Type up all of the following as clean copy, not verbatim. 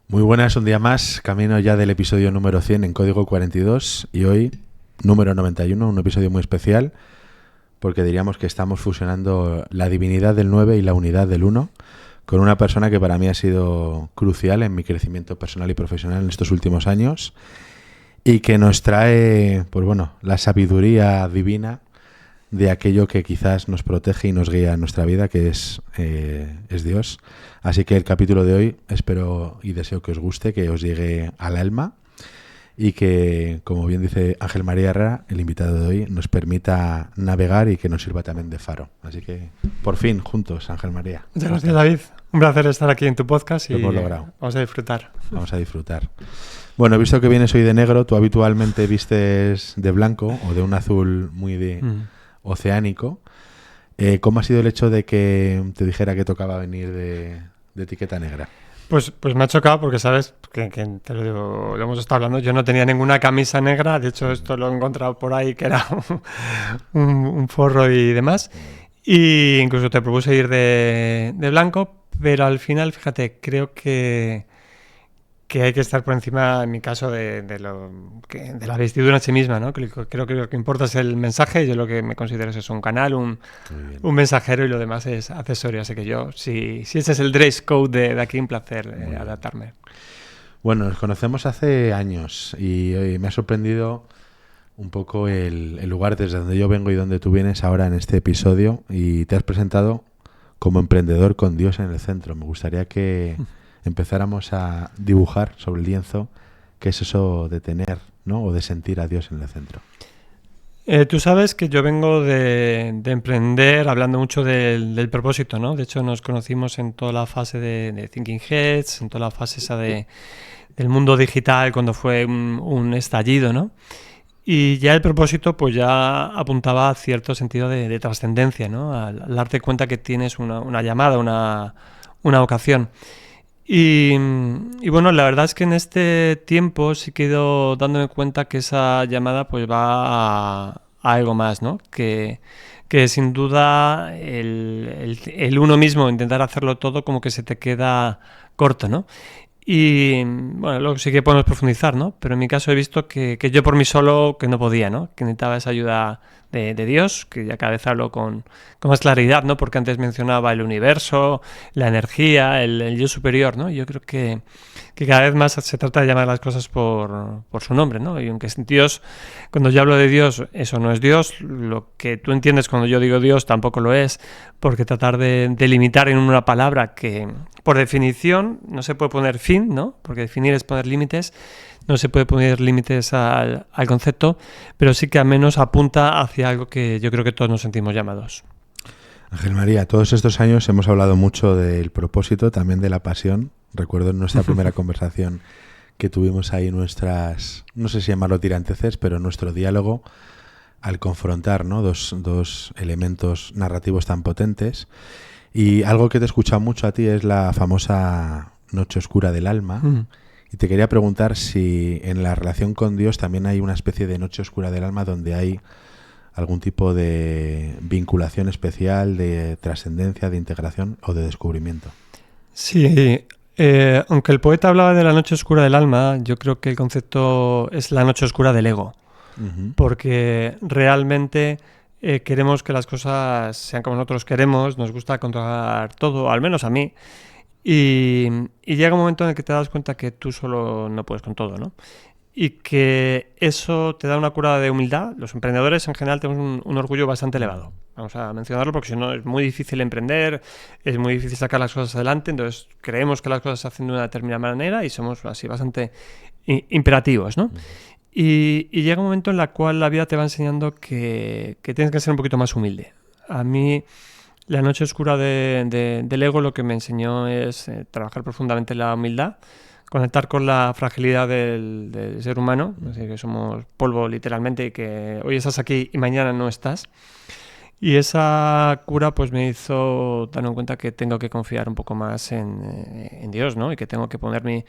Muy buenas, un día más, camino ya del episodio número 100 en Código 42 y hoy número 91, un episodio muy especial porque diríamos que estamos fusionando la divinidad del 9 y la unidad del 1 con una persona que para mí ha sido crucial en mi crecimiento personal y profesional en estos últimos años y que nos trae, pues bueno, la sabiduría divina de aquello que quizás nos protege y nos guía en nuestra vida, que es Dios. Así que el capítulo de hoy espero y deseo que os guste, que os llegue al alma y que, como bien dice Ángel María Herrera, el invitado de hoy, nos permita navegar y que nos sirva también de faro. Así que, por fin, juntos, Ángel María. Muchas gracias, David. Un placer estar aquí en tu podcast y lo hemos logrado. Vamos a disfrutar. Vamos a disfrutar. Bueno, he visto que vienes hoy de negro. Tú habitualmente vistes de blanco o de un azul muy oceánico. ¿Cómo ha sido el hecho de que te dijera que tocaba venir de etiqueta negra? Pues me ha chocado porque, sabes, que te lo digo, lo hemos estado hablando, yo no tenía ninguna camisa negra, de hecho esto lo he encontrado por ahí que era un forro y demás, y incluso te propuse ir de blanco, pero al final, fíjate, creo que hay que estar por encima, en mi caso, de la vestidura en sí misma, ¿no? Creo que lo que importa es el mensaje. Yo lo que me considero es eso, un canal, un mensajero, y lo demás es accesorio. Así que yo, si ese es el dress code de aquí, un placer adaptarme. Bueno, nos conocemos hace años y me ha sorprendido un poco el lugar desde donde yo vengo y donde tú vienes ahora en este episodio, y te has presentado como emprendedor con Dios en el centro. Me gustaría que empezáramos a dibujar sobre el lienzo qué es eso de tener, ¿no? O de sentir a Dios en el centro. Tú sabes que yo vengo de emprender hablando mucho del propósito, ¿no? De hecho, nos conocimos en toda la fase de Thinking Heads, en toda la fase esa del mundo digital, cuando fue un estallido, ¿no? Y ya el propósito pues ya apuntaba a cierto sentido de trascendencia, ¿no? Al darte cuenta que tienes una llamada, una vocación. Y bueno, la verdad es que en este tiempo sí que he ido dándome cuenta que esa llamada pues va a algo más, ¿no? Que sin duda el uno mismo, intentar hacerlo todo, como que se te queda corto, ¿no? Y bueno, luego sí que podemos profundizar, ¿no? Pero en mi caso he visto que yo por mí solo que no podía, ¿no? Que necesitaba esa ayuda de Dios, que ya cada vez hablo con más claridad, ¿no? Porque antes mencionaba el universo, la energía, el yo superior, ¿no? Yo creo que cada vez más se trata de llamar las cosas por su nombre, ¿no? Y aunque Dios, cuando yo hablo de Dios, eso no es Dios, lo que tú entiendes cuando yo digo Dios tampoco lo es, porque tratar de limitar en una palabra que, por definición, no se puede poner fin, ¿no? Porque definir es poner límites. No se puede poner límites al concepto, pero sí que al menos apunta hacia algo que yo creo que todos nos sentimos llamados. Ángel María, todos estos años hemos hablado mucho del propósito, también de la pasión. Recuerdo en nuestra primera conversación que tuvimos ahí nuestras, no sé si llamarlo tiranteces, pero nuestro diálogo al confrontar, ¿no? dos elementos narrativos tan potentes. Y algo que te he escuchado mucho a ti es la famosa noche oscura del alma. Y te quería preguntar si en la relación con Dios también hay una especie de noche oscura del alma donde hay algún tipo de vinculación especial, de trascendencia, de integración o de descubrimiento. Sí, aunque el poeta hablaba de la noche oscura del alma, yo creo que el concepto es la noche oscura del ego. Porque realmente queremos que las cosas sean como nosotros queremos, nos gusta controlar todo, al menos a mí. Y llega un momento en el que te das cuenta que tú solo no puedes con todo, ¿no? Y que eso te da una cura de humildad. Los emprendedores en general tenemos un orgullo bastante elevado. Vamos a mencionarlo porque si no es muy difícil emprender, es muy difícil sacar las cosas adelante, entonces creemos que las cosas se hacen de una determinada manera y somos así bastante imperativos, ¿no? Y llega un momento en el cual la vida te va enseñando que tienes que ser un poquito más humilde. A mí la noche oscura del ego lo que me enseñó es trabajar profundamente en la humildad, conectar con la fragilidad del ser humano, es decir, que somos polvo literalmente y que hoy estás aquí y mañana no estás. Y esa cura pues me hizo darme cuenta que tengo que confiar un poco más en Dios, ¿no? Y que tengo que poner mi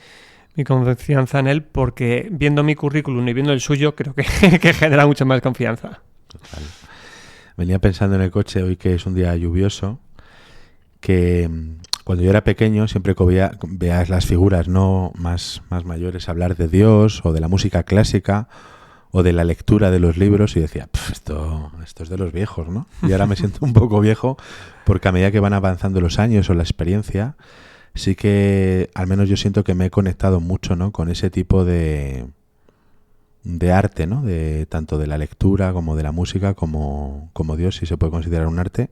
confianza en Él, porque viendo mi currículum y viendo el suyo creo que genera mucha más confianza. Total. Venía pensando en el coche hoy, que es un día lluvioso, que cuando yo era pequeño siempre que veas las figuras no más mayores hablar de Dios o de la música clásica o de la lectura de los libros y decía, esto es de los viejos, ¿no? Y ahora me siento un poco viejo porque a medida que van avanzando los años o la experiencia, sí que al menos yo siento que me he conectado mucho, ¿no? Con ese tipo de arte, ¿no? Tanto de la lectura como de la música, como Dios, si se puede considerar un arte.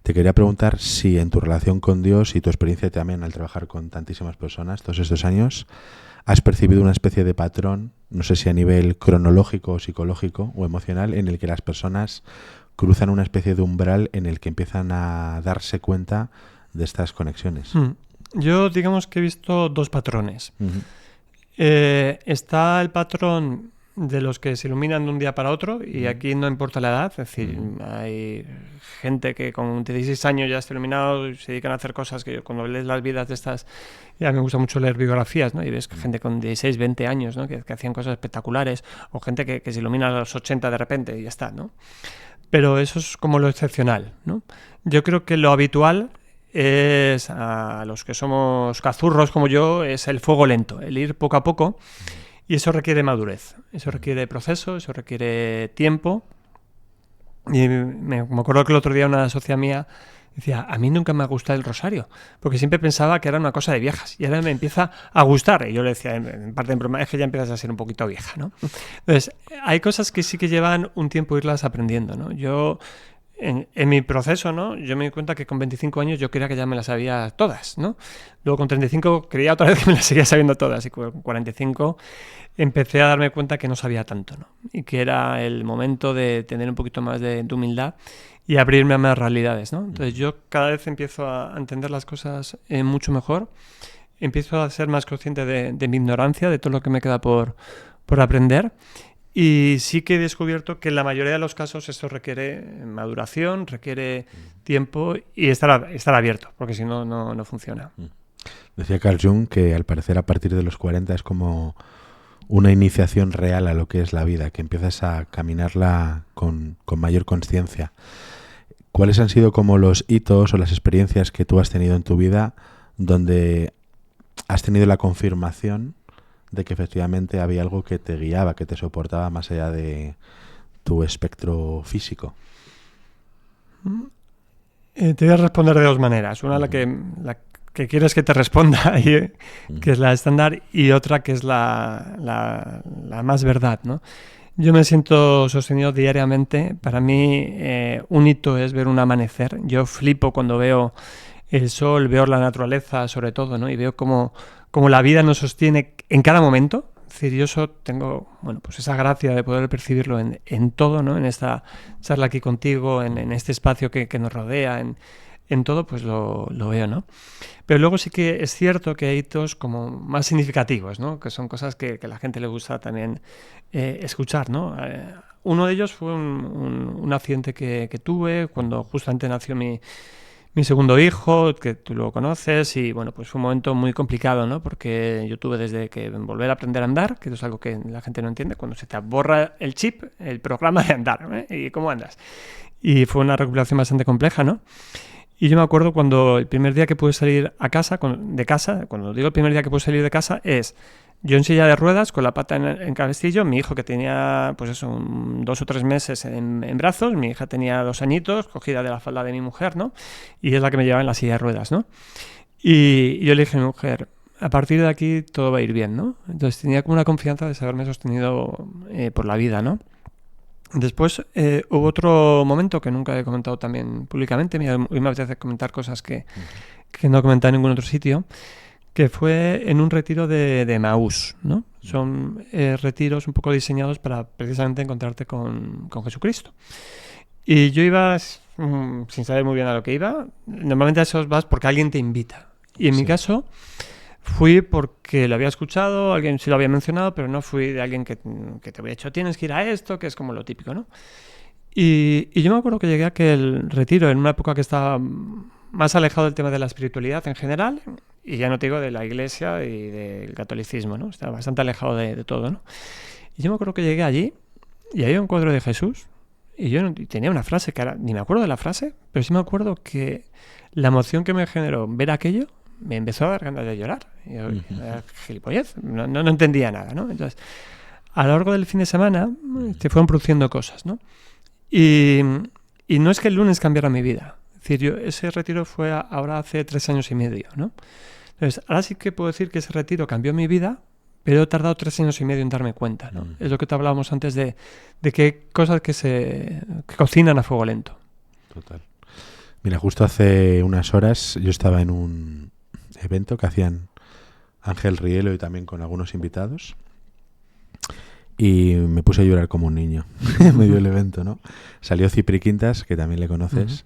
Te quería preguntar si en tu relación con Dios y tu experiencia también al trabajar con tantísimas personas todos estos años, has percibido una especie de patrón, no sé si a nivel cronológico, psicológico o emocional, en el que las personas cruzan una especie de umbral en el que empiezan a darse cuenta de estas conexiones. Yo digamos que he visto dos patrones. Uh-huh. Está el patrón de los que se iluminan de un día para otro, y aquí no importa la edad, es decir, hay gente que con 16 años ya está iluminado y se dedican a hacer cosas que cuando lees las vidas de estas, ya me gusta mucho leer biografías, ¿no? Y ves gente con 16, 20 años, ¿no? que hacían cosas espectaculares, o gente que se ilumina a los 80 de repente y ya está, ¿no? Pero eso es como lo excepcional, ¿no? Yo creo que lo habitual es, a los que somos cazurros como yo, es el fuego lento, el ir poco a poco. Y eso requiere madurez, eso requiere proceso, eso requiere tiempo. Y me acuerdo que el otro día una socia mía decía, a mí nunca me ha gustado el rosario, porque siempre pensaba que era una cosa de viejas, y ahora me empieza a gustar. Y yo le decía, en parte en broma, es que ya empiezas a ser un poquito vieja, ¿no? Entonces, hay cosas que sí que llevan un tiempo irlas aprendiendo, ¿no? Yo... En mi proceso, ¿no? Yo me di cuenta que con 25 años yo creía que ya me las sabía todas, ¿no? Luego con 35 creía otra vez que me las seguía sabiendo todas, y con 45 empecé a darme cuenta que no sabía tanto, ¿no? Y que era el momento de tener un poquito más de humildad y abrirme a más realidades, ¿no? Entonces yo cada vez empiezo a entender las cosas mucho mejor, empiezo a ser más consciente de mi ignorancia, de todo lo que me queda por aprender. Y sí que he descubierto que en la mayoría de los casos esto requiere maduración, requiere tiempo y estar abierto, porque si no, no funciona. Decía Carl Jung que al parecer a partir de los 40 es como una iniciación real a lo que es la vida, que empiezas a caminarla con mayor conciencia. ¿Cuáles han sido como los hitos o las experiencias que tú has tenido en tu vida donde has tenido la confirmación de que efectivamente había algo que te guiaba, que te soportaba más allá de tu espectro físico? Te voy a responder de dos maneras. Una, la que quieres que te responda, que es la estándar, y otra que es la más verdad, ¿no? Yo me siento sostenido diariamente. Para mí un hito es ver un amanecer. Yo flipo cuando veo el sol, veo la naturaleza sobre todo, ¿no? Y veo cómo la vida nos sostiene en cada momento. Es decir, yo tengo, bueno, pues esa gracia de poder percibirlo en todo, ¿no? En esta charla aquí contigo, en este espacio que nos rodea, en todo, pues lo veo, ¿no? Pero luego sí que es cierto que hay hitos como más significativos, ¿no? Que son cosas que a la gente le gusta también escuchar, ¿no? Uno de ellos fue un accidente que tuve cuando justamente nació mi segundo hijo, que tú lo conoces, y bueno, pues fue un momento muy complicado, ¿no? Porque yo tuve desde que volver a aprender a andar, que eso es algo que la gente no entiende, cuando se te borra el chip, el programa de andar, ¿eh? ¿Y cómo andas? Y fue una recuperación bastante compleja, ¿no? Y yo me acuerdo cuando el primer día que pude salir de casa, cuando digo el primer día que pude salir de casa, es yo en silla de ruedas, con la pata en cabestillo, mi hijo que tenía, pues eso, 2 o 3 meses en brazos, mi hija tenía 2 añitos, cogida de la falda de mi mujer, ¿no? Y es la que me llevaba en la silla de ruedas, ¿no? Y yo le dije a mi mujer, a partir de aquí todo va a ir bien, ¿no? Entonces tenía como una confianza de saberme sostenido por la vida, ¿no? Después hubo otro momento que nunca he comentado también públicamente, hoy me apetece comentar cosas que no he comentado en ningún otro sitio, que fue en un retiro de Maús, ¿no? Son retiros un poco diseñados para precisamente encontrarte con Jesucristo. Y yo iba sin saber muy bien a lo que iba. Normalmente a esos vas porque alguien te invita. Y en mi caso fui porque lo había escuchado, alguien sí lo había mencionado, pero no fui de alguien que te había dicho, tienes que ir a esto, que es como lo típico, ¿no? Y yo me acuerdo que llegué a aquel retiro en una época que estaba más alejado del tema de la espiritualidad en general, y ya no te digo de la iglesia y del catolicismo, ¿no? Estaba bastante alejado de todo, ¿no? Y yo me acuerdo que llegué allí y había un cuadro de Jesús y yo tenía una frase que ahora ni me acuerdo de la frase, pero sí me acuerdo que la emoción que me generó ver aquello me empezó a dar ganas de llorar. Y yo, gilipollez, no entendía nada, ¿no? Entonces, a lo largo del fin de semana se fueron produciendo cosas, ¿no? Y no es que el lunes cambiara mi vida. Es decir, ese retiro fue ahora hace 3 años y medio, ¿no? Entonces, ahora sí que puedo decir que ese retiro cambió mi vida, pero he tardado 3 años y medio en darme cuenta, ¿no? Es lo que te hablábamos antes de que hay cosas que cocinan a fuego lento. Total. Mira, justo hace unas horas yo estaba en un evento que hacían Ángel Rielo y también con algunos invitados y me puse a llorar como un niño en medio del evento, ¿no? Salió Cipri Quintas, que también le conoces,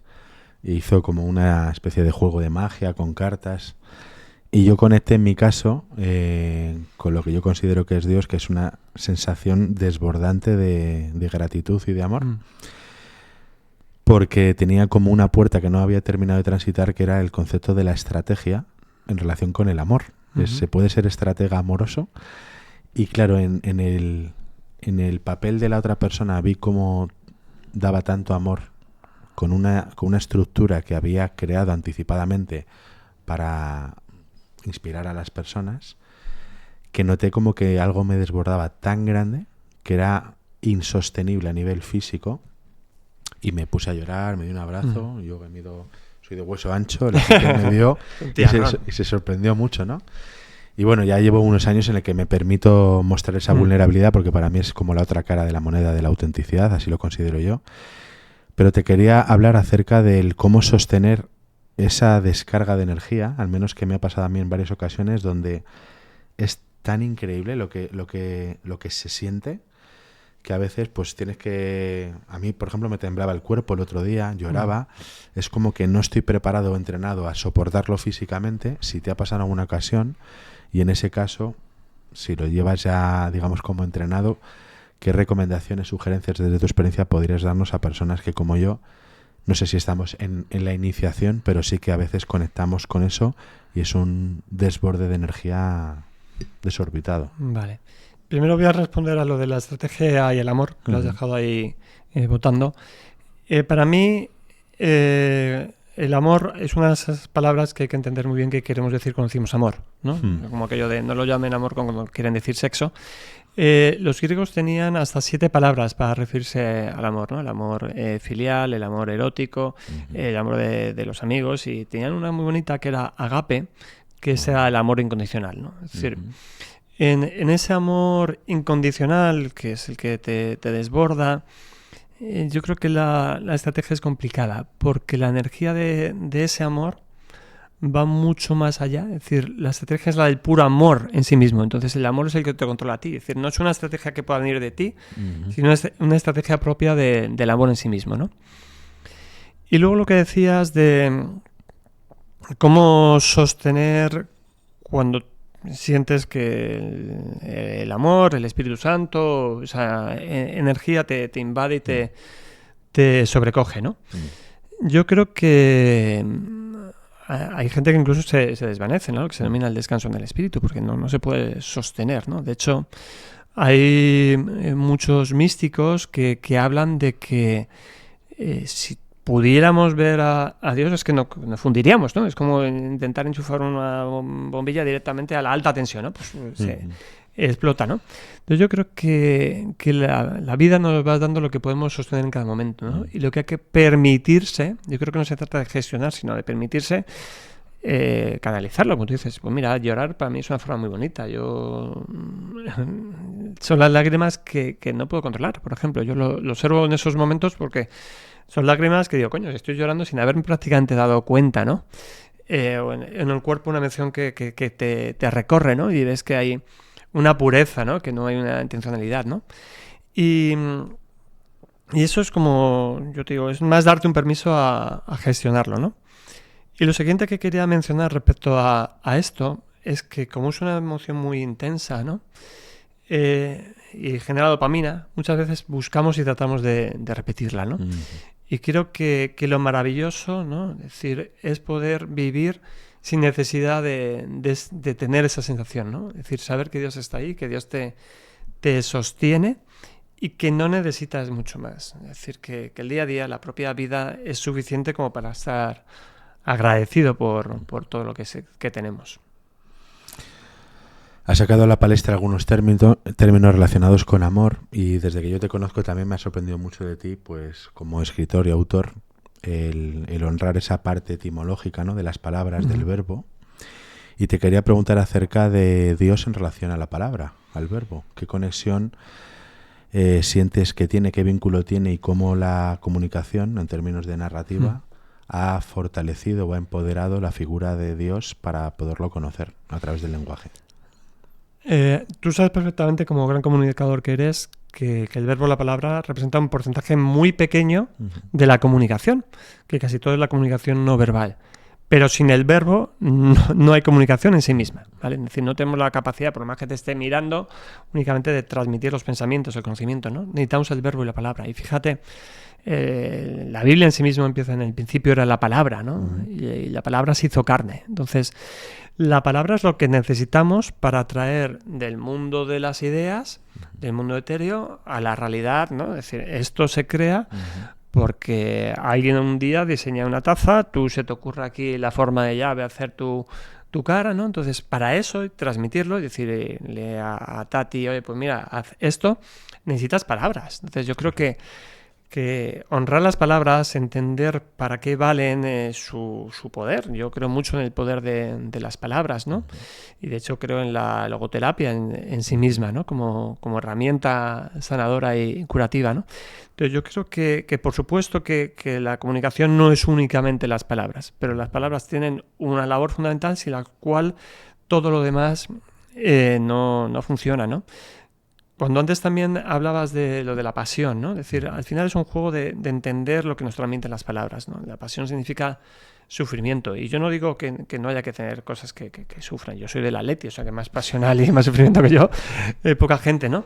e hizo como una especie de juego de magia con cartas. Y yo conecté en mi caso con lo que yo considero que es Dios, que es una sensación desbordante de gratitud y de amor. Porque tenía como una puerta que no había terminado de transitar, que era el concepto de la estrategia en relación con el amor. Se puede ser estratega amoroso. Y claro, en el papel de la otra persona vi cómo daba tanto amor con una estructura que había creado anticipadamente para inspirar a las personas, que noté como que algo me desbordaba tan grande que era insostenible a nivel físico y me puse a llorar, me dio un abrazo. Yo que soy de hueso ancho, la gente me vio y se sorprendió mucho, ¿no? Y bueno, ya llevo unos años en el que me permito mostrar esa vulnerabilidad, porque para mí es como la otra cara de la moneda de la autenticidad, así lo considero yo. Pero te quería hablar acerca del cómo sostener esa descarga de energía, al menos que me ha pasado a mí en varias ocasiones, donde es tan increíble lo que se siente, que a veces pues tienes que... A mí, por ejemplo, me temblaba el cuerpo el otro día, lloraba. Es como que no estoy preparado o entrenado a soportarlo físicamente. Si te ha pasado en alguna ocasión, y en ese caso, si lo llevas ya, digamos, como entrenado, ¿qué recomendaciones, sugerencias desde tu experiencia podrías darnos a personas que, como yo, no sé si estamos en la iniciación, pero sí que a veces conectamos con eso y es un desborde de energía desorbitado? Vale. Primero voy a responder a lo de la estrategia y el amor, que lo has dejado ahí votando. Para mí, el amor es una de esas palabras que hay que entender muy bien qué queremos decir cuando decimos amor, ¿no? Como aquello de no lo llamen amor cuando quieren decir sexo. Los griegos tenían hasta 7 palabras para referirse al amor, ¿no? El amor filial, el amor erótico, el amor de los amigos, y tenían una muy bonita que era agape, que es el amor incondicional, ¿no? Es decir, en ese amor incondicional, que es el que te desborda, yo creo que la estrategia es complicada, porque la energía de ese amor va mucho más allá. Es decir, la estrategia es la del puro amor en sí mismo. Entonces el amor es el que te controla a ti. Es decir, no es una estrategia que pueda venir de ti, sino es una estrategia propia del amor en sí mismo, ¿no? Y luego lo que decías de cómo sostener cuando sientes que el amor, el Espíritu Santo, esa energía te invade y te sobrecoge, ¿no? Yo creo que hay gente que incluso se desvanece, ¿no? Lo que se denomina el descanso en el espíritu, porque no se puede sostener, ¿no? De hecho, hay muchos místicos que hablan de que si pudiéramos ver a Dios es que nos fundiríamos, ¿no? Es como intentar enchufar una bombilla directamente a la alta tensión, ¿no? Pues se explota, ¿no? Entonces yo creo que la vida nos va dando lo que podemos sostener en cada momento, ¿no? Y lo que hay que permitirse, yo creo que no se trata de gestionar, sino de permitirse canalizarlo, como tú dices. Pues mira, llorar para mí es una forma muy bonita. Son las lágrimas que no puedo controlar, por ejemplo. Yo lo observo en esos momentos porque son lágrimas que digo, coño, estoy llorando sin haberme prácticamente dado cuenta, ¿no? O en el cuerpo una emoción que te recorre, ¿no? Y ves que hay una pureza, ¿no? Que no hay una intencionalidad, ¿no? Y eso es como, yo te digo, es más darte un permiso a gestionarlo, ¿no? Y lo siguiente que quería mencionar respecto a esto es que como es una emoción muy intensa, ¿no? Y genera dopamina, muchas veces buscamos y tratamos de repetirla, ¿no? Y creo que lo maravilloso, ¿no? Es decir, es poder vivir sin necesidad de tener esa sensación, ¿no? Es decir, saber que Dios está ahí, que Dios te sostiene y que no necesitas mucho más. Es decir, que el día a día, la propia vida, es suficiente como para estar agradecido por todo lo que tenemos. Has sacado a la palestra algunos términos relacionados con amor, y desde que yo te conozco también me ha sorprendido mucho de ti, pues como escritor y autor, el honrar esa parte etimológica, ¿no?, de las palabras, del verbo. Y te quería preguntar acerca de Dios en relación a la palabra, al verbo. ¿Qué conexión sientes que tiene, qué vínculo tiene, y cómo la comunicación, en términos de narrativa, ha fortalecido o ha empoderado la figura de Dios para poderlo conocer a través del lenguaje? Tú sabes perfectamente, como gran comunicador que eres, que el verbo, la palabra, representa un porcentaje muy pequeño de la comunicación, que casi todo es la comunicación no verbal. Pero sin el verbo no hay comunicación en sí misma, ¿vale? Es decir, no tenemos la capacidad, por más que te esté mirando, únicamente de transmitir los pensamientos, el conocimiento, ¿no? Necesitamos el verbo y la palabra. Y fíjate, la Biblia en sí misma empieza en el principio, era la palabra, ¿no? Y la palabra se hizo carne. Entonces, la palabra es lo que necesitamos para traer del mundo de las ideas, del mundo etéreo, a la realidad, ¿no? Es decir, esto se crea porque alguien un día diseña una taza, tú se te ocurre aquí la forma de llave, hacer tu cara, ¿no? Entonces, para eso, transmitirlo y decirle a Tati, oye, pues mira, haz esto, necesitas palabras. Entonces, yo creo que honrar las palabras, entender para qué valen su poder. Yo creo mucho en el poder de las palabras, ¿no? Y de hecho creo en la logoterapia en sí misma, ¿no? Como herramienta sanadora y curativa, ¿no? Entonces yo creo que por supuesto que la comunicación no es únicamente las palabras, pero las palabras tienen una labor fundamental sin la cual todo lo demás no funciona, ¿no? Cuando antes también hablabas de lo de la pasión, ¿no? Es decir, al final es un juego de entender lo que nos transmiten las palabras, ¿no? La pasión significa sufrimiento. Y yo no digo que no haya que tener cosas que sufran. Yo soy del Atleti, o sea que más pasional y más sufrimiento que yo, poca gente, ¿no?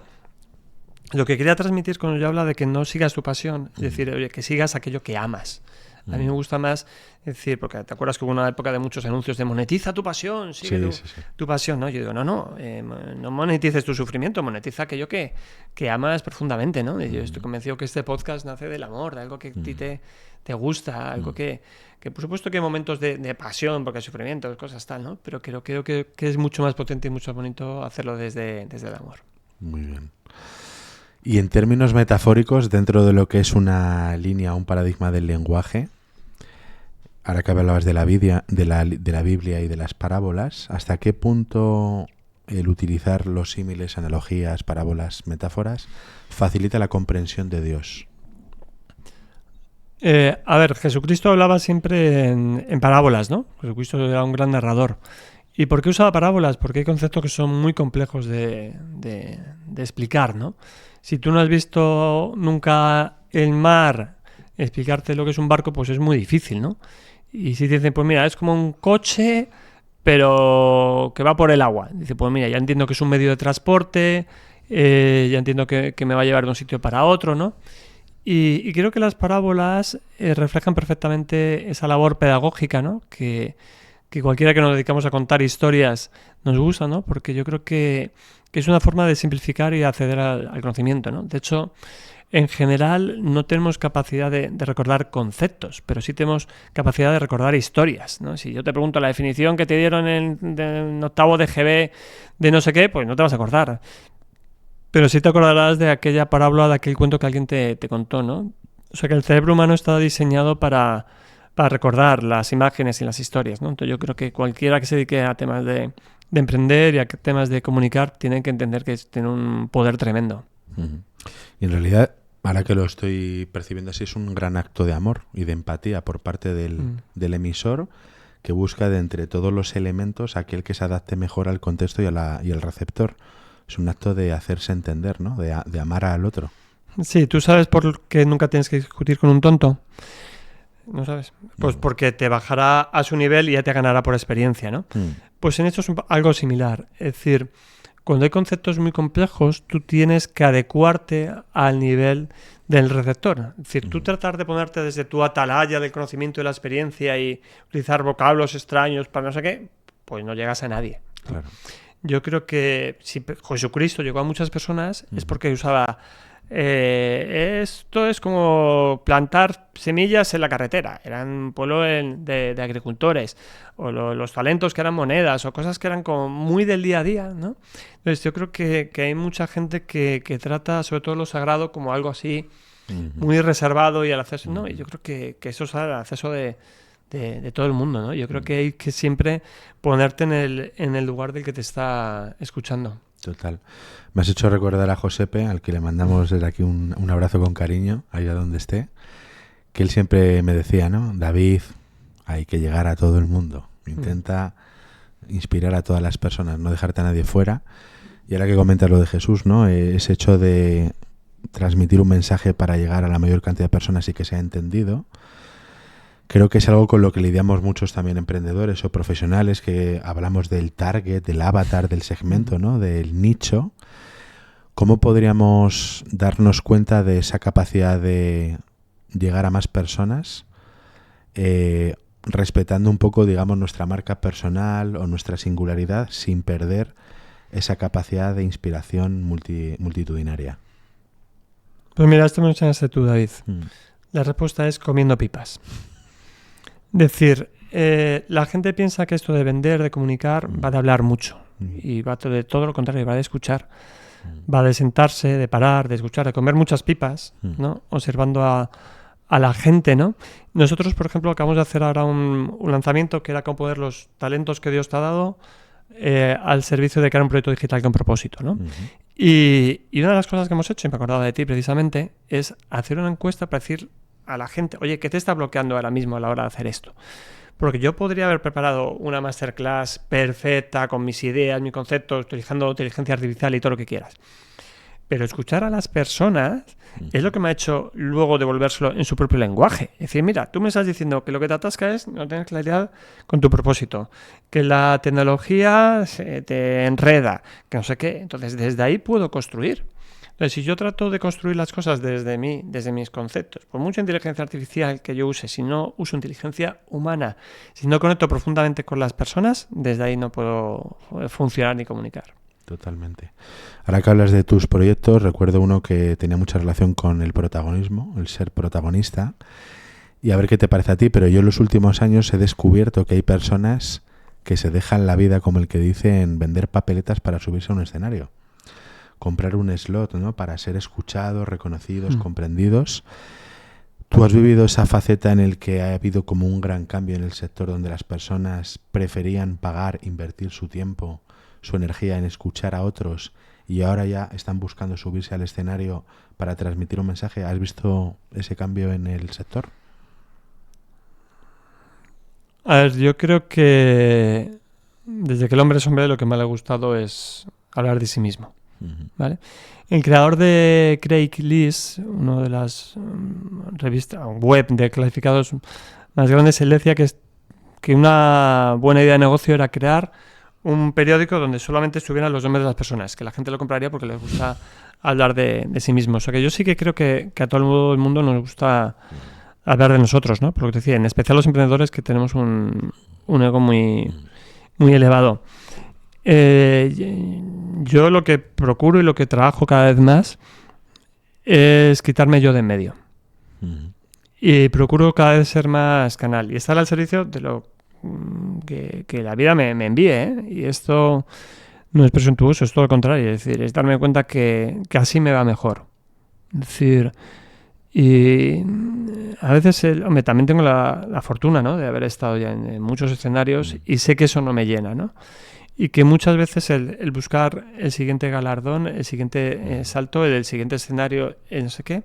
Lo que quería transmitir cuando yo hablo de que no sigas tu pasión, es decir, oye, que sigas aquello que amas. A mí me gusta más decir, porque te acuerdas que hubo una época de muchos anuncios de monetiza tu pasión, sigue tu pasión, ¿no? Yo digo, no monetices tu sufrimiento, monetiza aquello que amas profundamente, ¿no? Y yo estoy convencido que este podcast nace del amor, de algo que a ti te gusta, algo que por supuesto que hay momentos de pasión, porque hay sufrimiento, cosas tal, ¿no? Pero creo que es mucho más potente y mucho más bonito hacerlo desde el amor. Muy bien. Y en términos metafóricos, dentro de lo que es una línea, un paradigma del lenguaje, ahora que hablabas de la Biblia y de las parábolas, ¿hasta qué punto el utilizar los símiles, analogías, parábolas, metáforas, facilita la comprensión de Dios? A ver, Jesucristo hablaba siempre en parábolas, ¿no? Jesucristo era un gran narrador. ¿Y por qué usaba parábolas? Porque hay conceptos que son muy complejos de explicar, ¿no? Si tú no has visto nunca el mar, explicarte lo que es un barco, pues es muy difícil, ¿no? Y si te dicen, pues mira, es como un coche, pero que va por el agua. Dice, pues mira, ya entiendo que es un medio de transporte, ya entiendo que me va a llevar de un sitio para otro, ¿no? Y creo que las parábolas reflejan perfectamente esa labor pedagógica, ¿no? Que cualquiera que nos dedicamos a contar historias nos gusta, ¿no? Porque yo creo que es una forma de simplificar y acceder al conocimiento, ¿no? De hecho, en general no tenemos capacidad de recordar conceptos, pero sí tenemos capacidad de recordar historias, ¿no? Si yo te pregunto la definición que te dieron en octavo de GB de no sé qué, pues no te vas a acordar. Pero sí te acordarás de aquella parábola, de aquel cuento que alguien te contó, ¿no? O sea que el cerebro humano está diseñado para recordar las imágenes y las historias, ¿no? Entonces yo creo que cualquiera que se dedique a temas de emprender y a temas de comunicar tiene que entender que tiene un poder tremendo. Y en realidad, ahora que lo estoy percibiendo así, es un gran acto de amor y de empatía por parte del emisor, que busca de entre todos los elementos aquel que se adapte mejor al contexto y al receptor. Es un acto de hacerse entender, ¿no? De amar al otro. Sí, ¿tú sabes por qué nunca tienes que discutir con un tonto? ¿No sabes? Pues porque te bajará a su nivel y ya te ganará por experiencia, ¿no? Pues en esto es algo similar. Es decir, cuando hay conceptos muy complejos, tú tienes que adecuarte al nivel del receptor. Es decir, tú tratar de ponerte desde tu atalaya del conocimiento y la experiencia y utilizar vocablos extraños para no sé qué, pues no llegas a nadie. Claro. Yo creo que si Jesucristo llegó a muchas personas es porque usaba Esto es como plantar semillas en la carretera. Eran un pueblo de agricultores, o los talentos que eran monedas, o cosas que eran como muy del día a día, ¿no? Entonces yo creo que hay mucha gente que trata sobre todo lo sagrado como algo así muy reservado y al acceso, ¿no? Y yo creo que eso es al acceso de todo el mundo, ¿no? Yo creo que hay que siempre ponerte en el lugar del que te está escuchando. Total. Me has hecho recordar a Josepe, al que le mandamos desde aquí un abrazo con cariño, allá donde esté, que él siempre me decía, ¿no? David, hay que llegar a todo el mundo. Intenta inspirar a todas las personas, no dejarte a nadie fuera. Y ahora que comentas lo de Jesús, ¿no? Ese hecho de transmitir un mensaje para llegar a la mayor cantidad de personas y que sea entendido, creo que es algo con lo que lidiamos muchos también emprendedores o profesionales, que hablamos del target, del avatar, del segmento, ¿no? Del nicho. ¿Cómo podríamos darnos cuenta de esa capacidad de llegar a más personas respetando un poco, digamos, nuestra marca personal o nuestra singularidad sin perder esa capacidad de inspiración multitudinaria? Pues mira, esto me lo enseñaste tú, David. La respuesta es comiendo pipas. Decir, la gente piensa que esto de vender, de comunicar, va de hablar mucho. Y va de todo lo contrario, va de escuchar. Va de sentarse, de parar, de escuchar, de comer muchas pipas, ¿no? Observando a la gente, ¿no? Nosotros, por ejemplo, acabamos de hacer ahora un lanzamiento que era cómo poner los talentos que Dios te ha dado al servicio de crear un proyecto digital con propósito, ¿no? Y una de las cosas que hemos hecho, y me acordaba de ti precisamente, es hacer una encuesta para decir a la gente, oye, ¿qué te está bloqueando ahora mismo a la hora de hacer esto? Porque yo podría haber preparado una masterclass perfecta con mis ideas, mis conceptos, utilizando inteligencia artificial y todo lo que quieras. Pero escuchar a las personas es lo que me ha hecho luego devolvérselo en su propio lenguaje. Es decir, mira, tú me estás diciendo que lo que te atasca es no tener claridad con tu propósito, que la tecnología te enreda, que no sé qué. Entonces, desde ahí puedo construir. Entonces, si yo trato de construir las cosas desde mí, desde mis conceptos, por mucha inteligencia artificial que yo use, si no uso inteligencia humana, si no conecto profundamente con las personas, desde ahí no puedo funcionar ni comunicar. Totalmente. Ahora que hablas de tus proyectos, recuerdo uno que tenía mucha relación con el protagonismo, el ser protagonista, y a ver qué te parece a ti, pero yo en los últimos años he descubierto que hay personas que se dejan la vida, como el que dice, en vender papeletas para subirse a un escenario. Comprar un slot, ¿no? Para ser escuchados, reconocidos, comprendidos. ¿Tú has vivido esa faceta en el que ha habido como un gran cambio en el sector donde las personas preferían pagar, invertir su tiempo, su energía en escuchar a otros y ahora ya están buscando subirse al escenario para transmitir un mensaje? ¿Has visto ese cambio en el sector? A ver, yo creo que desde que el hombre es hombre lo que más le ha gustado es hablar de sí mismo. ¿Vale? El creador de Craigslist, una de las revistas web de clasificados más grandes, él decía que una buena idea de negocio era crear un periódico donde solamente estuvieran los nombres de las personas, que la gente lo compraría porque les gusta hablar de sí mismos. O sea que yo sí que creo que a todo el mundo nos gusta hablar de nosotros, ¿no? Por lo que te decía, en especial los emprendedores que tenemos un ego muy, muy elevado. Yo lo que procuro y lo que trabajo cada vez más es quitarme yo de en medio. Y procuro cada vez ser más canal y estar al servicio de lo que la vida me envíe, ¿eh? Y esto no es presuntuoso, es todo lo contrario. Es decir, es darme cuenta que así me va mejor. Es decir, y a veces, hombre, también tengo la fortuna, ¿no? De haber estado ya en muchos escenarios y sé que eso no me llena, ¿no? Y que muchas veces el buscar el siguiente galardón, el siguiente salto, el siguiente escenario, no sé qué,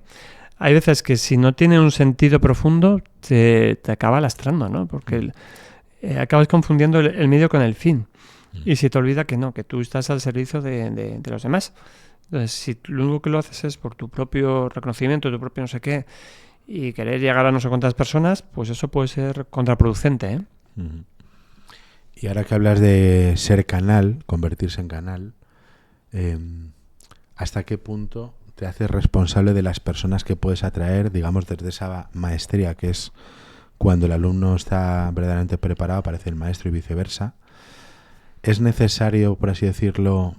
hay veces que si no tiene un sentido profundo te acaba lastrando, ¿no? Porque acabas confundiendo el medio con el fin. Y se te olvida que no, que tú estás al servicio de los demás. Entonces, si lo único que lo haces es por tu propio reconocimiento, tu propio no sé qué, y querer llegar a no sé cuántas personas, pues eso puede ser contraproducente, ¿eh? Y ahora que hablas de ser canal, convertirse en canal, ¿hasta qué punto te haces responsable de las personas que puedes atraer, digamos, desde esa maestría, que es cuando el alumno está verdaderamente preparado, aparece el maestro y viceversa? ¿Es necesario, por así decirlo,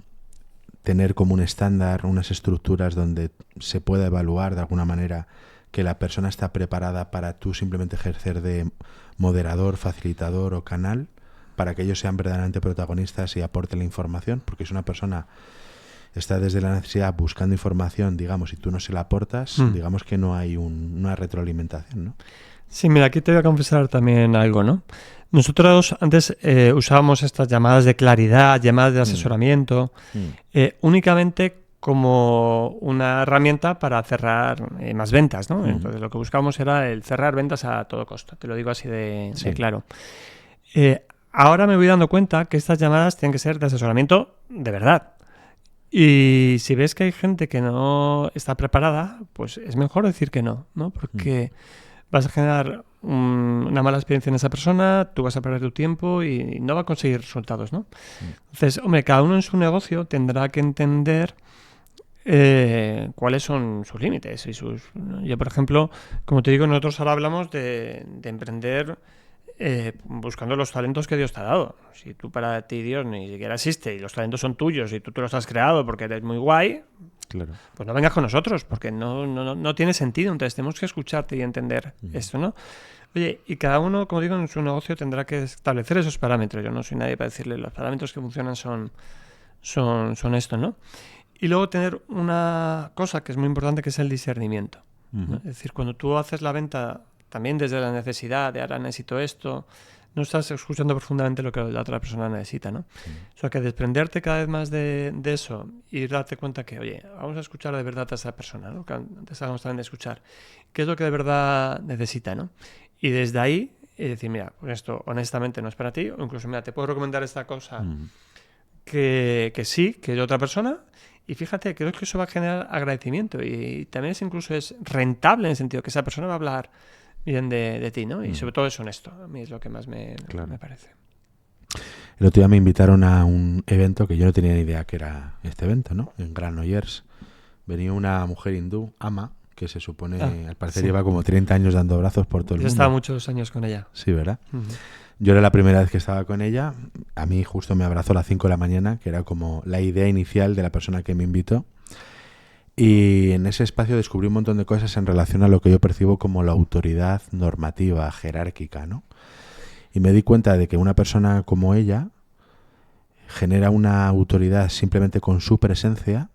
tener como un estándar, unas estructuras donde se pueda evaluar de alguna manera que la persona está preparada para tú simplemente ejercer de moderador, facilitador o canal, para que ellos sean verdaderamente protagonistas y aporten la información, porque si una persona está desde la necesidad buscando información, digamos, y tú no se la aportas, digamos que no hay una retroalimentación, ¿no? Sí, mira, aquí te voy a confesar también algo, ¿no? Nosotros antes usábamos estas llamadas de claridad, llamadas de asesoramiento, únicamente como una herramienta para cerrar más ventas, ¿no? Entonces lo que buscábamos era el cerrar ventas a todo costo, te lo digo así de claro. Ahora me voy dando cuenta que estas llamadas tienen que ser de asesoramiento de verdad. Y si ves que hay gente que no está preparada, pues es mejor decir que no, ¿no? Porque vas a generar una mala experiencia en esa persona, tú vas a perder tu tiempo y no va a conseguir resultados, ¿no? Entonces, hombre, cada uno en su negocio tendrá que entender cuáles son sus límites y sus... Yo, por ejemplo, como te digo, nosotros ahora hablamos de emprender buscando los talentos que Dios te ha dado. Si tú para ti Dios ni siquiera existe y los talentos son tuyos y tú los has creado porque eres muy guay, claro, pues no vengas con nosotros porque no tiene sentido. Entonces tenemos que escucharte y entender esto, ¿no? Oye, y cada uno, como digo, en su negocio tendrá que establecer esos parámetros. Yo no soy nadie para decirle los parámetros que funcionan son esto, ¿no? Y luego tener una cosa que es muy importante, que es el discernimiento, ¿no? Es decir, cuando tú haces la venta también desde la necesidad de ahora necesito esto, no estás escuchando profundamente lo que la otra persona necesita, ¿no? O sea, que desprenderte cada vez más de eso y darte cuenta que, oye, vamos a escuchar de verdad a esa persona, ¿no? Que antes hablamos también de escuchar. ¿Qué es lo que de verdad necesita, ¿no? Y desde ahí, decir, mira, pues esto honestamente no es para ti, o incluso, mira, te puedo recomendar esta cosa que sí, que es de otra persona. Y fíjate, creo que eso va a generar agradecimiento y también incluso es rentable en el sentido que esa persona va a hablar bien de ti, ¿no? Y sobre todo es honesto. A mí es lo que más me parece. El otro día me invitaron a un evento que yo no tenía ni idea que era este evento, ¿no? En Granollers. Venía una mujer hindú, Ama, que se supone, al parecer lleva como 30 años dando abrazos por todo el mundo. Yo estaba muchos años con ella. Sí, ¿verdad? Yo era la primera vez que estaba con ella. A mí justo me abrazó a las 5 de la mañana, que era como la idea inicial de la persona que me invitó. Y en ese espacio descubrí un montón de cosas en relación a lo que yo percibo como la autoridad normativa, jerárquica, ¿no? Y me di cuenta de que una persona como ella genera una autoridad simplemente con su presencia,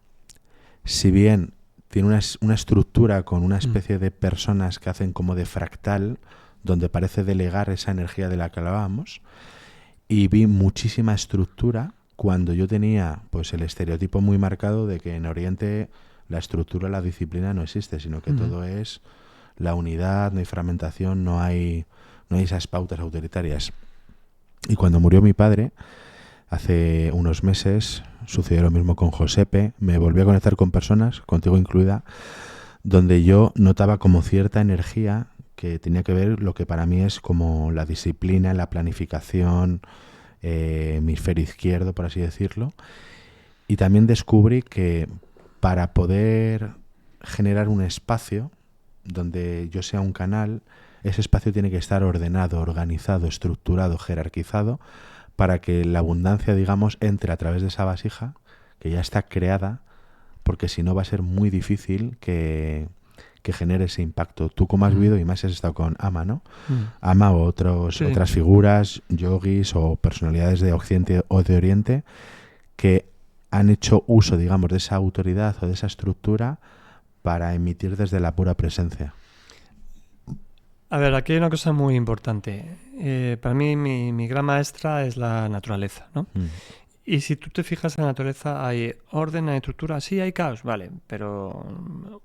si bien tiene una estructura con una especie de personas que hacen como de fractal, donde parece delegar esa energía de la que hablábamos, y vi muchísima estructura cuando yo tenía pues el estereotipo muy marcado de que en Oriente la estructura, la disciplina no existe, sino que todo es la unidad, no hay fragmentación, no hay esas pautas autoritarias. Y cuando murió mi padre, hace unos meses, sucedió lo mismo con Josepe, me volví a conectar con personas, contigo incluida, donde yo notaba como cierta energía que tenía que ver lo que para mí es como la disciplina, la planificación, hemisferio izquierdo, por así decirlo. Y también descubrí que para poder generar un espacio donde yo sea un canal, ese espacio tiene que estar ordenado, organizado, estructurado, jerarquizado, para que la abundancia, digamos, entre a través de esa vasija, que ya está creada, porque si no va a ser muy difícil que genere ese impacto. Tú como has vivido, y más has estado con Ama, ¿no? Ama o otras figuras, yogis o personalidades de Occidente o de Oriente, que han hecho uso, digamos, de esa autoridad o de esa estructura para emitir desde la pura presencia. A ver, aquí hay una cosa muy importante. Para mí, mi gran maestra es la naturaleza, ¿no? Y si tú te fijas en la naturaleza, hay orden, hay estructura, sí, hay caos, vale, pero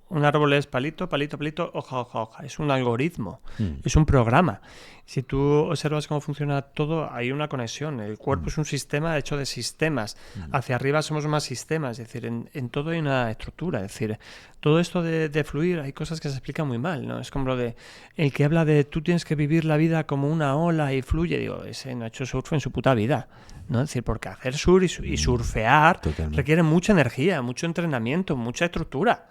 un árbol es palito, palito, palito, hoja, hoja, hoja. Es un algoritmo, es un programa. Si tú observas cómo funciona todo, hay una conexión. El cuerpo es un sistema hecho de sistemas. Hacia arriba somos más sistemas, es decir, en todo hay una estructura. Es decir, todo esto de fluir, hay cosas que se explican muy mal, ¿no? Es como lo de el que habla de tú tienes que vivir la vida como una ola y fluye. Digo, ese no ha hecho surf en su puta vida, ¿no? Es decir, porque hacer surf y surfear requiere mucha energía, mucho entrenamiento, mucha estructura,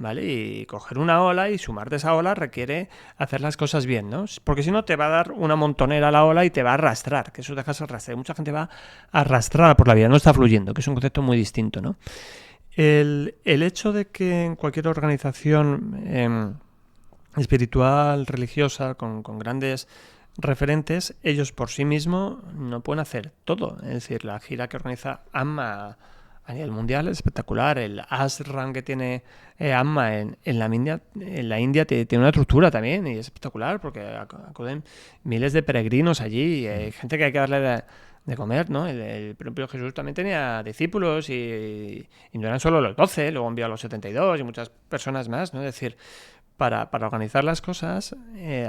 ¿vale? Y coger una ola y sumarte a esa ola requiere hacer las cosas bien, ¿no? Porque si no te va a dar una montonera a la ola y te va a arrastrar, que eso dejas arrastrar. Mucha gente va arrastrada por la vida, no está fluyendo, que es un concepto muy distinto, ¿no? El hecho de que en cualquier organización espiritual, religiosa, con grandes referentes, ellos por sí mismos no pueden hacer todo. Es decir, la gira que organiza Amma a nivel mundial es espectacular. El ashram que tiene Amma en la India tiene una estructura también y es espectacular porque acuden miles de peregrinos allí y hay gente que hay que darle de comer, ¿no? El propio Jesús también tenía discípulos y no eran solo los 12, luego envió a los 72 y muchas personas más, ¿no? Es decir, para organizar las cosas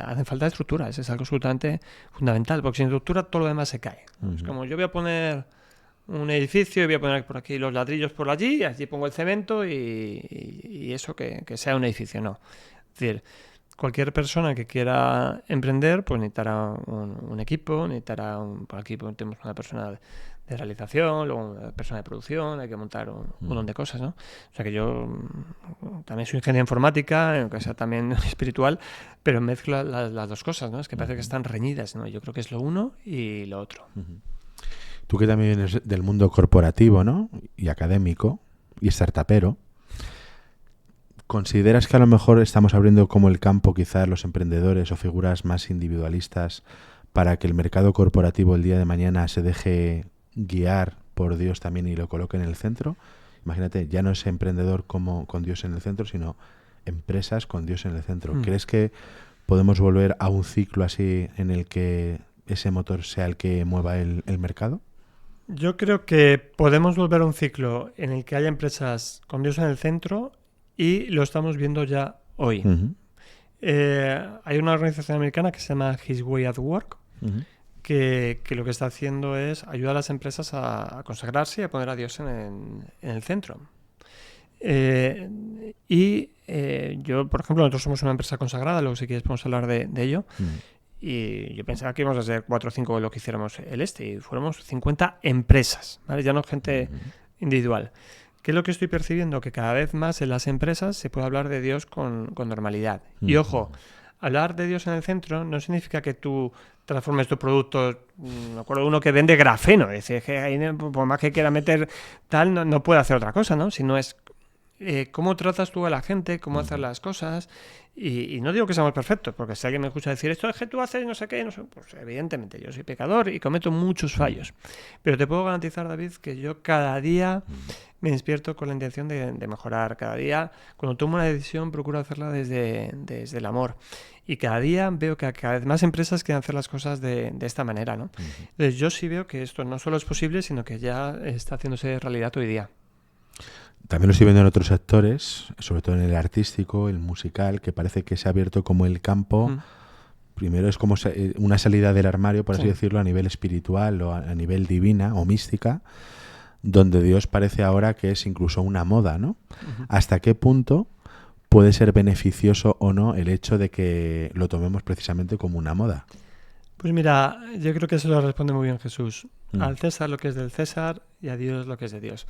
hacen falta estructuras, es algo absolutamente fundamental, porque sin estructura todo lo demás se cae. Es como yo voy a poner un edificio y voy a poner por aquí los ladrillos por allí, y allí pongo el cemento y eso que sea un edificio, no. Es decir, cualquier persona que quiera emprender, pues necesitará un equipo, necesitará por aquí tenemos una persona de realización, luego una persona de producción, hay que montar un montón de cosas, ¿no? O sea que yo también soy ingeniero informática, aunque sea también espiritual, pero mezclo las dos cosas, ¿no? Es que parece que están reñidas, ¿no? Yo creo que es lo uno y lo otro. Tú que también vienes del mundo corporativo, ¿no? Y académico y startupero, ¿consideras que a lo mejor estamos abriendo como el campo quizás los emprendedores o figuras más individualistas para que el mercado corporativo el día de mañana se deje guiar por Dios también y lo coloque en el centro? Imagínate, ya no es emprendedor como con Dios en el centro, sino empresas con Dios en el centro. ¿Crees que podemos volver a un ciclo así en el que ese motor sea el que mueva el mercado? Yo creo que podemos volver a un ciclo en el que haya empresas con Dios en el centro y lo estamos viendo ya hoy. Hay una organización americana que se llama His Way at Work, que lo que está haciendo es ayudar a las empresas a consagrarse y a poner a Dios en el centro. Yo, por ejemplo, nosotros somos una empresa consagrada, luego si quieres podemos hablar de ello. Y yo pensaba que íbamos a ser 4 o 5 de lo que hiciéramos y fuéramos 50 empresas, ¿vale? Ya no gente individual. ¿Qué es lo que estoy percibiendo? Que cada vez más en las empresas se puede hablar de Dios con normalidad. Y ojo, hablar de Dios en el centro no significa que tú transformes tu producto. Me acuerdo de uno que vende grafeno, es decir, que ahí, por más que quiera meter tal, no puede hacer otra cosa, ¿no? Si no es cómo tratas tú a la gente, cómo hacer las cosas. Y no digo que seamos perfectos, porque si alguien me escucha decir esto es que tú haces no sé qué, no sé, pues evidentemente yo soy pecador y cometo muchos fallos. Pero te puedo garantizar, David, que yo cada día me despierto con la intención de mejorar. Cada día, cuando tomo una decisión, procuro hacerla desde el amor. Y cada día veo que cada vez más empresas quieren hacer las cosas de esta manera, ¿no? Entonces yo sí veo que esto no solo es posible, sino que ya está haciéndose realidad hoy día. También lo estoy viendo en otros sectores, sobre todo en el artístico, el musical, que parece que se ha abierto como el campo. Primero es como una salida del armario, por así decirlo, a nivel espiritual o a nivel divina o mística, donde Dios parece ahora que es incluso una moda, ¿no? ¿Hasta qué punto puede ser beneficioso o no el hecho de que lo tomemos precisamente como una moda? Pues mira, yo creo que eso lo responde muy bien Jesús. Al César lo que es del César y a Dios lo que es de Dios.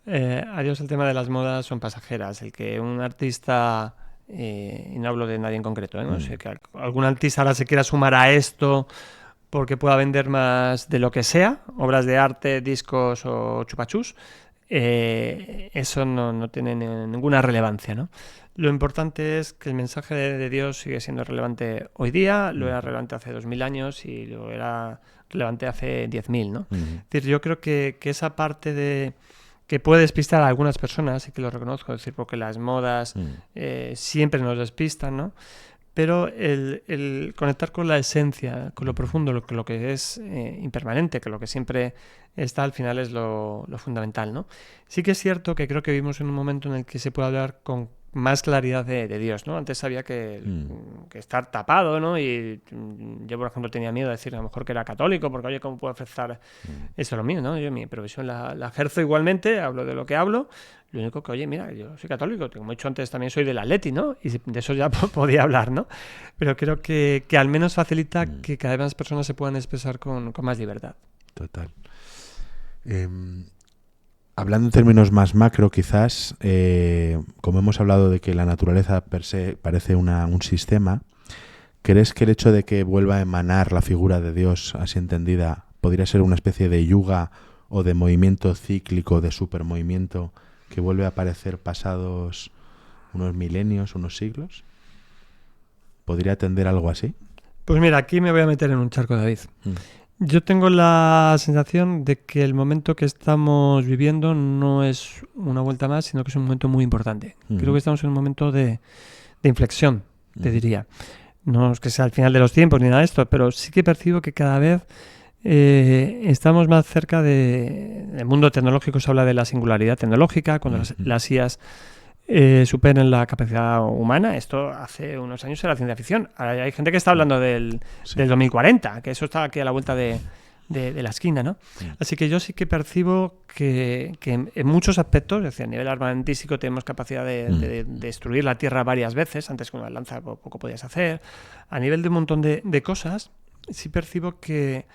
A Dios el tema de las modas son pasajeras. El que un artista, y no hablo de nadie en concreto, no sé, que algún artista ahora se quiera sumar a esto porque pueda vender más de lo que sea, obras de arte, discos o chupachús, eso no tiene ninguna relevancia, ¿no? Lo importante es que el mensaje de Dios sigue siendo relevante hoy día, lo era relevante hace 2000 años y lo era relevante hace 10.000, ¿no? Es decir, yo creo que esa parte de que puede despistar a algunas personas, y que lo reconozco, es decir, porque las modas siempre nos despistan, ¿no? Pero el conectar con la esencia, con lo profundo, lo que es impermanente, que lo que siempre está al final es lo fundamental, ¿no? Sí que es cierto que creo que vivimos en un momento en el que se puede hablar con más claridad de Dios, ¿no? Antes había que estar tapado, ¿no? Y yo, por ejemplo, tenía miedo de decir a lo mejor que era católico, porque, oye, ¿cómo puedo ofrecer eso lo mío, ¿no? Yo mi profesión la ejerzo igualmente, hablo de lo que hablo. Lo único que, oye, mira, yo soy católico, como he dicho antes, también soy del Atleti, ¿no? Y de eso ya podía hablar, ¿no? Pero creo que al menos facilita que cada vez más personas se puedan expresar con más libertad. Total. Hablando en términos más macro, quizás, como hemos hablado de que la naturaleza per se parece un sistema, ¿crees que el hecho de que vuelva a emanar la figura de Dios, así entendida, podría ser una especie de yuga o de movimiento cíclico, de supermovimiento, que vuelve a aparecer pasados unos milenios, unos siglos? ¿Podría tender algo así? Pues mira, aquí me voy a meter en un charco, David. Yo tengo la sensación de que el momento que estamos viviendo no es una vuelta más, sino que es un momento muy importante. Creo que estamos en un momento de inflexión, te diría. No es que sea el final de los tiempos ni nada de esto, pero sí que percibo que cada vez estamos más cerca del mundo tecnológico. Se habla de la singularidad tecnológica, cuando las IAs superen la capacidad humana. Esto hace unos años era ciencia ficción. Ahora hay gente que está hablando del 2040, que eso está aquí a la vuelta de la esquina, ¿no? Así que yo sí que percibo que en muchos aspectos, es decir, a nivel armamentístico tenemos capacidad de destruir la Tierra varias veces. Antes con una lanza poco podías hacer. A nivel de un montón de cosas, sí percibo que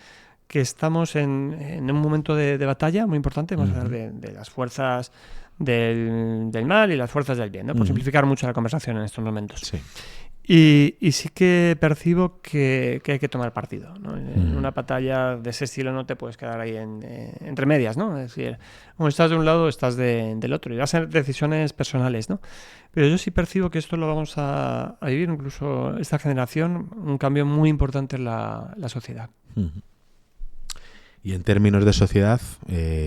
estamos en un momento de batalla muy importante. Vamos a hablar de las fuerzas del mal y las fuerzas del bien, ¿no? Por simplificar mucho la conversación en estos momentos. Sí. Y sí que percibo que hay que tomar partido, ¿no? En una batalla de ese estilo no te puedes quedar ahí entre medias, ¿no? Es decir, o estás de un lado o estás del otro. Y vas a ser decisiones personales, ¿no? Pero yo sí percibo que esto lo vamos a vivir, incluso esta generación, un cambio muy importante en la sociedad. Y en términos de sociedad,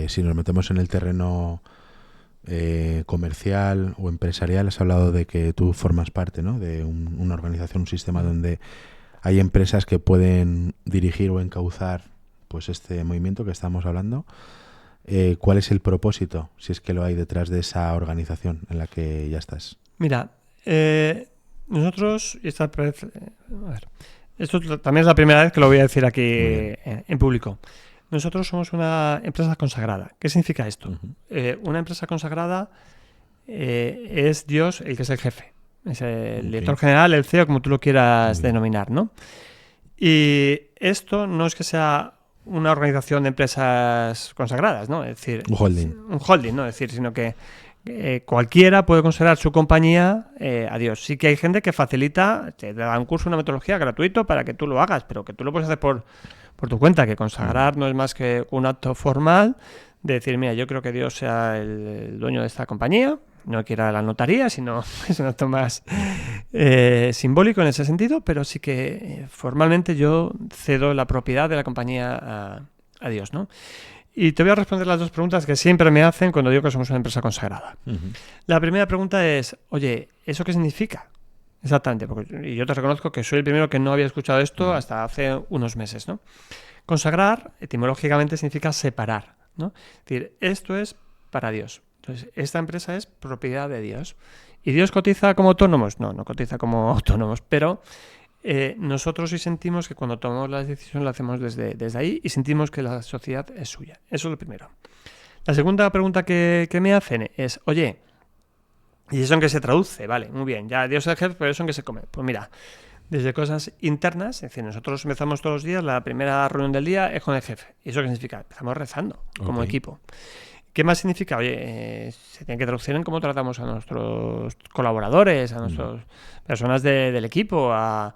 si nos metemos en el terreno comercial o empresarial, has hablado de que tú formas parte, ¿no?, de una organización, un sistema donde hay empresas que pueden dirigir o encauzar pues este movimiento que estamos hablando. ¿Cuál es el propósito, si es que lo hay, detrás de esa organización en la que ya estás? Mira, nosotros, esto también es la primera vez que lo voy a decir aquí en público. Nosotros somos una empresa consagrada. ¿Qué significa esto? Una empresa consagrada es Dios el que es el jefe. Es el director general, el CEO, como tú lo quieras denominar, ¿no? Y esto no es que sea una organización de empresas consagradas, ¿no? Es decir, un holding. Un holding, ¿no? Es decir, sino que cualquiera puede considerar su compañía a Dios. Sí que hay gente que facilita, te da un curso, una metodología gratuito para que tú lo hagas, pero que tú lo puedes hacer por tu cuenta, que consagrar no es más que un acto formal de decir, mira, yo creo que Dios sea el dueño de esta compañía, no quiero ir a la notaría, sino es un acto más simbólico en ese sentido, pero sí que formalmente yo cedo la propiedad de la compañía a Dios, ¿no? Y te voy a responder las dos preguntas que siempre me hacen cuando digo que somos una empresa consagrada. La primera pregunta es, oye, ¿eso qué significa? Exactamente, y yo te reconozco que soy el primero que no había escuchado esto hasta hace unos meses, ¿no? Consagrar, etimológicamente, significa separar, ¿no? Es decir, esto es para Dios. Entonces, esta empresa es propiedad de Dios. ¿Y Dios cotiza como autónomos? No cotiza como autónomos, pero nosotros sí sentimos que cuando tomamos las decisiones lo hacemos desde ahí y sentimos que la sociedad es suya. Eso es lo primero. La segunda pregunta que me hacen es, oye, ¿y eso en qué se traduce? Vale, muy bien, ya Dios es el jefe, pero ¿eso en qué se come? Pues mira, desde cosas internas, es decir, nosotros empezamos todos los días, la primera reunión del día es con el jefe. ¿Y eso qué significa? Empezamos rezando como equipo. ¿Qué más significa? Oye, se tiene que traducir en cómo tratamos a nuestros colaboradores, a nuestras personas del equipo, a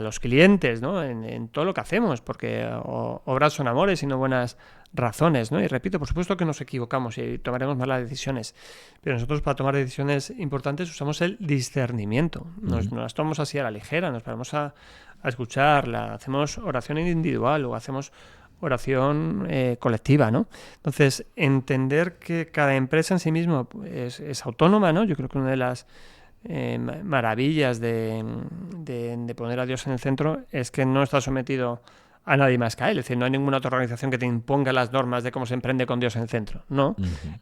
los clientes, ¿no? En todo lo que hacemos, porque obras son amores y no buenas razones, ¿no? Y repito, por supuesto que nos equivocamos y tomaremos malas decisiones, pero nosotros para tomar decisiones importantes usamos el discernimiento. No las tomamos así a la ligera, nos paramos a escucharla, hacemos oración individual o hacemos oración colectiva, ¿no? Entonces, entender que cada empresa en sí misma es autónoma, ¿no? Yo creo que una de las maravillas de poner a Dios en el centro es que no está sometido a nadie más que a él. Es decir, no hay ninguna otra organización que te imponga las normas de cómo se emprende con Dios en el centro. No,